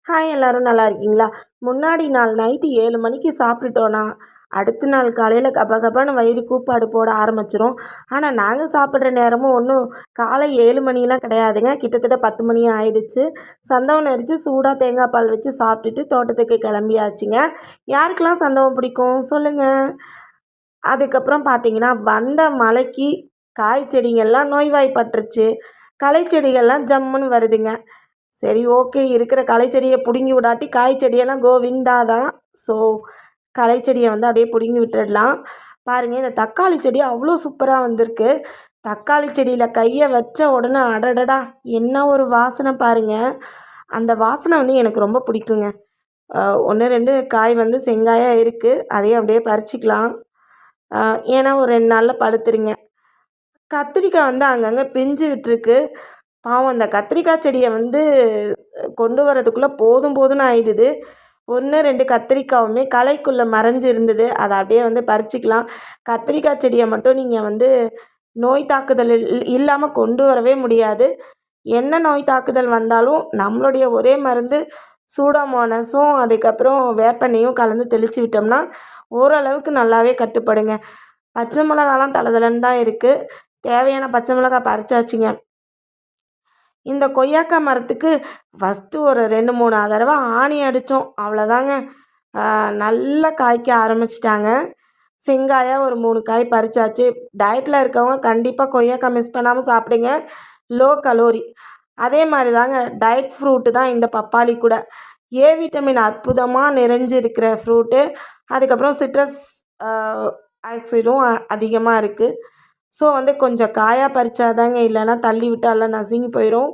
Hi எல்லோரும் நல்லா இருக்கீங்களா? முன்னாடி நாள் நைட்டு 7 மணிக்கு சாப்பிட்டுட்டோன்னா அடுத்த நாள் காலையில் கபகபான்னு வயிறு கூப்பாடு போட ஆரம்பிச்சிரும். ஆனால் நாங்கள் சாப்பிட்ற நேரமும் ஒன்றும் காலை 7 மணிலாம் கிடையாதுங்க. கிட்டத்தட்ட 10 மணி ஆயிடுச்சு. சந்தவம் நெரிச்சு சூடாக தேங்காய் பால் வச்சு சாப்பிட்டுட்டு தோட்டத்துக்கு கிளம்பியாச்சுங்க. யாருக்கெல்லாம் சந்தவம் பிடிக்கும் சொல்லுங்கள். அதுக்கப்புறம் பார்த்தீங்கன்னா வந்த மழைக்கு காய் செடிங்கள்லாம் நோய்வாய்ப்பட்டுருச்சு. களை செடிகள்லாம் ஜம்முன்னு வருதுங்க. சரி, ஓகே, இருக்கிற களை செடியை பிடுங்கி விடாட்டி காய் செடியெல்லாம் கோவிந்தா தான். ஸோ களை செடியை வந்து அப்படியே பிடுங்கி விட்டுடலாம். பாருங்கள், இந்த தக்காளி செடி அவ்வளோ சூப்பராக வந்திருக்கு. தக்காளி செடியில் கையை வச்ச உடனே அடடடா என்ன ஒரு வாசனை பாருங்கள். அந்த வாசனை வந்து எனக்கு ரொம்ப பிடிக்குங்க. 1 2 காய் வந்து செங்காயாக இருக்குது. அதையும் அப்படியே பறிச்சிக்கலாம். ஏன்னா ஒரு 2 நாளில் பழுத்துருங்க. கத்திரிக்காய் வந்து அங்கங்கே பிஞ்சு விட்டுருக்கு. பாவம் அந்த கத்திரிக்காய் செடியை வந்து கொண்டு வரதுக்குள்ளே போதும் போதும்னு ஆயிடுது. 1 2 கத்திரிக்காவுமே களைக்குள்ளே மறைஞ்சு இருந்தது. அதை அப்படியே வந்து பறிச்சிக்கலாம். கத்திரிக்காய் செடியை மட்டும் நீங்கள் வந்து நோய் தாக்குதல் இல்லாமல் கொண்டு வரவே முடியாது. என்ன நோய் தாக்குதல் வந்தாலும் நம்மளுடைய ஒரே மருந்து சூடோமோனஸும் அதுக்கப்புறம் வேப்பெண்ணையும் கலந்து தெளித்து விட்டோம்னா ஓரளவுக்கு நல்லாவே கட்டுப்படுங்க. பச்சை மிளகாலாம் தளதளன்னு தான் இருக்குது. தேவையான பச்சை மிளகாய் பறிச்சாச்சுங்க. இந்த கொய்யாக்காய் மரத்துக்கு ஃபஸ்ட்டு ஒரு 2 3 தடவை ஆணி அடித்தோம். அவ்வளோதாங்க. நல்லா காய்க்க ஆரம்பிச்சிட்டாங்க. செங்காயாக ஒரு 3 காய் பறிச்சாச்சு. டயட்டில் இருக்கவங்க கண்டிப்பாக கொய்யாக்காய் மிஸ் பண்ணாமல் சாப்பிடுங்க. Low calorie. அதே மாதிரி தாங்க டயட் ஃப்ரூட்டு தான் இந்த பப்பாளி கூட. ஏ விட்டமின் அற்புதமாக நிறைஞ்சு இருக்கிற ஃப்ரூட்டு. அதுக்கப்புறம் சிட்ரஸ் ஆக்சைடும் அதிகமாக இருக்குது. ஸோ வந்து கொஞ்சம் காயாக பறிச்சாதாங்க, இல்லைன்னா தள்ளி விட்டு எல்லாம் நசுங்கி போயிடும்.